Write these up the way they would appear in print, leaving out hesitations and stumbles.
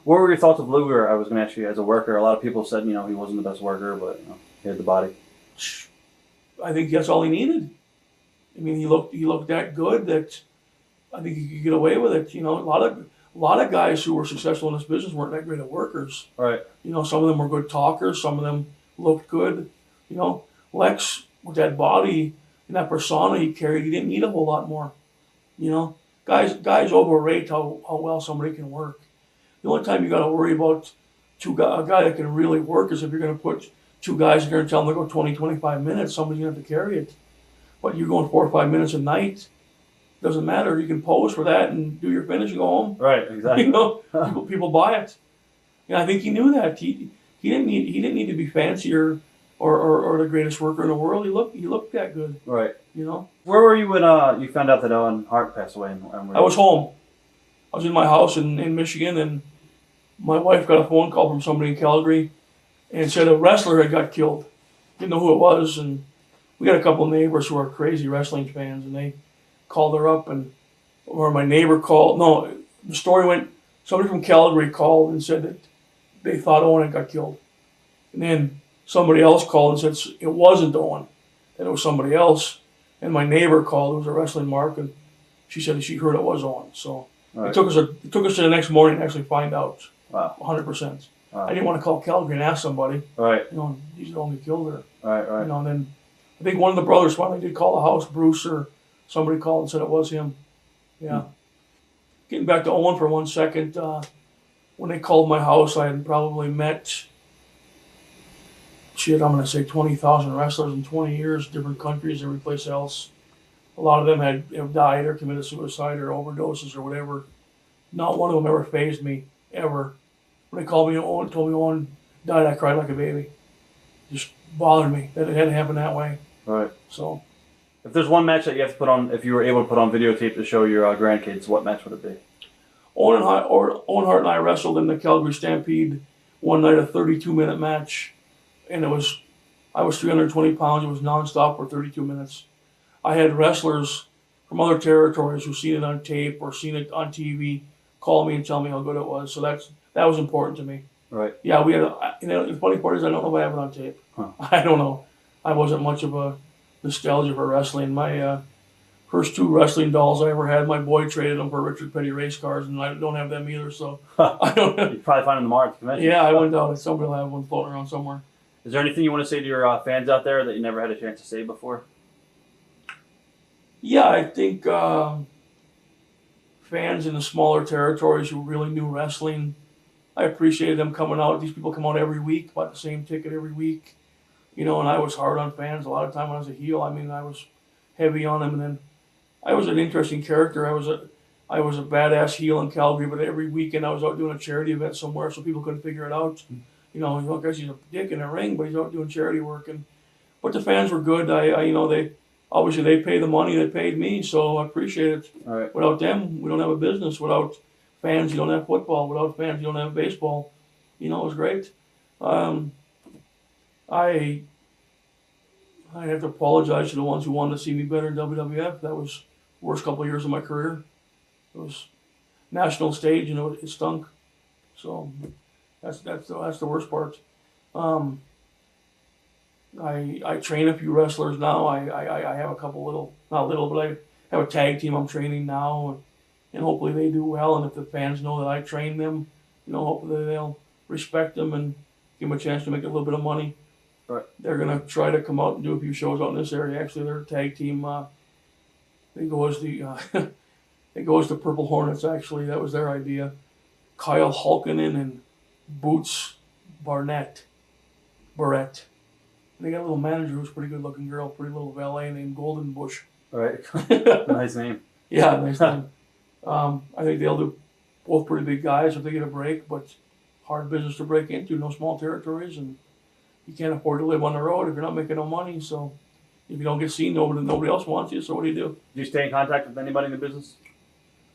What were your thoughts of Luger? I was going to ask you as a worker. A lot of people said, he wasn't the best worker, but he had the body. I think that's all he needed. I mean, he looked that good that I think he could get away with it. A lot of guys who were successful in this business weren't that great at workers. Right. Some of them were good talkers. Some of them looked good. Lex, with that body and that persona he carried, he didn't need a whole lot more. Guys overrate how well somebody can work. The only time you got to worry about a guy that can really work is if you're going to put two guys and you're going to tell them to go 20, 25 minutes, somebody's going to have to carry it. But you're going 4 or 5 minutes a night, doesn't matter. You can pose for that and do your finish and go home. Right, exactly. People buy it. And I think he knew that. He didn't need to be fancy or the greatest worker in the world. He looked that good. Right. Where were you when you found out that Owen Hart passed away? I was home. I was in my house in Michigan, and my wife got a phone call from somebody in Calgary and said a wrestler had got killed. Didn't know who it was, and we got a couple of neighbors who are crazy wrestling fans, and they called her up, or my neighbor called. No, the story went, somebody from Calgary called and said that they thought Owen had got killed. And then somebody else called and said it wasn't Owen, that it was somebody else. And my neighbor called, who was a wrestling mark, and she said that she heard it was Owen. So right. It took us to the next morning to actually find out. Wow. 100%. Wow. I didn't want to call Calgary and ask somebody. Right. He's the one who killed her. Right. And then I think one of the brothers finally did call the house, Bruce, or somebody called and said it was him. Yeah. Getting back to Owen for 1 second, when they called my house, I had probably met, I'm going to say 20,000 wrestlers in 20 years, different countries, every place else. A lot of them have died or committed suicide or overdoses or whatever. Not one of them ever fazed me, ever. When they called me, told me Owen died, I cried like a baby. Just bothered me that it had to happen that way. Right. So, if there's one match that you have to put on, if you were able to put on videotape to show your grandkids, what match would it be? Owen Hart and I wrestled in the Calgary Stampede one night, a 32-minute match, and I was 320 pounds. It was nonstop for 32 minutes. I had wrestlers from other territories who've seen it on tape or seen it on TV call me and tell me how good it was. So that was important to me. Right. Yeah, we had. The funny part is I don't know if I have it on tape. Huh. I don't know. I wasn't much of a nostalgia for wrestling. My first 2 wrestling dolls I ever had, my boy traded them for Richard Petty race cars, and I don't have them either. So I don't know. You probably find them tomorrow at the convention. Yeah, I went down and somebody will have one floating around somewhere. Is there anything you want to say to your fans out there that you never had a chance to say before? Yeah, I think fans in the smaller territories who really knew wrestling, I appreciated them coming out. These people come out every week, bought the same ticket every week. And I was hard on fans a lot of time when I was a heel. I mean, I was heavy on them, and then I was an interesting character. I was a badass heel in Calgary, but every weekend I was out doing a charity event somewhere, so people couldn't figure it out. Guys, he's a dick in a ring, but he's out doing charity work. But the fans were good. They obviously they pay the money. They paid me, so I appreciate it. All right. Without them, we don't have a business. Without fans, you don't have football. Without fans, you don't have baseball. It was great. I have to apologize to the ones who wanted to see me better in WWF. That was the worst couple of years of my career. It was national stage, it stunk. So that's the worst part. I train a few wrestlers now. I have a couple not little, but I have a tag team I'm training now, and hopefully they do well. And if the fans know that I train them, hopefully they'll respect them and give them a chance to make a little bit of money. Right. They're gonna try to come out and do a few shows out in this area. Actually, their tag team, they go as the Purple Hornets. Actually, that was their idea. Kyle Hulkinen and Boots Barrett. And they got a little manager who's a pretty good looking girl, pretty little valet named Golden Bush. All right. Nice name. Yeah, nice name. I think they'll do both pretty big guys if they get a break, but hard business to break into, no small territories, and you can't afford to live on the road if you're not making no money. So if you don't get seen, nobody else wants you. So what do? Do you stay in contact with anybody in the business?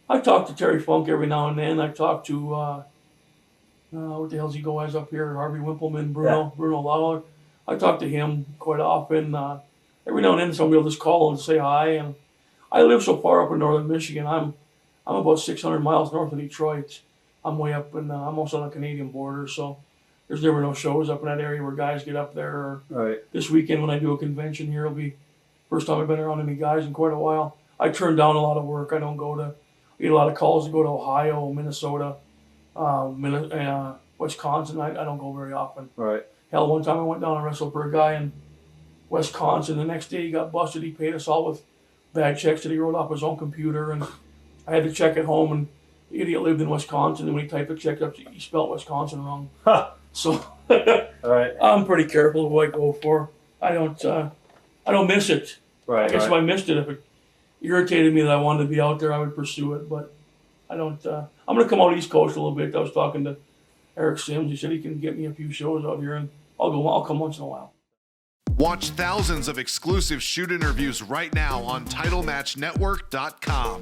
I talk to Terry Funk every now and then. I talk to what the hell's he go as up here? Harvey Wimpleman, Bruno Lawler. I talk to him quite often. Every now and then somebody will just call and say hi. And I live so far up in northern Michigan. I'm about 600 miles north of Detroit. I'm way up in, I'm also on the Canadian border, so there's never no shows up in that area where guys get up there. Or Right. this weekend when I do a convention here, it'll be first time I've been around any guys in quite a while. I turn down a lot of work. I don't go to, get a lot of calls to go to Ohio, Minnesota, Wisconsin. I don't go very often. Right. Hell, one time I went down and wrestled for a guy in Wisconsin. The next day he got busted. He paid us all with bad checks that he wrote off his own computer, and I had to check at home. And the idiot lived in Wisconsin, and when he typed the check up, he spelled Wisconsin wrong. Huh. So All right. I'm pretty careful who I go for. I don't miss it. Right. I guess right. if I missed it, if it irritated me that I wanted to be out there, I would pursue it. But I don't. I'm gonna come out East Coast a little bit. I was talking to Eric Sims. He said he can get me a few shows out here, and I'll come once in a while. Watch thousands of exclusive shoot interviews right now on TitleMatchNetwork.com.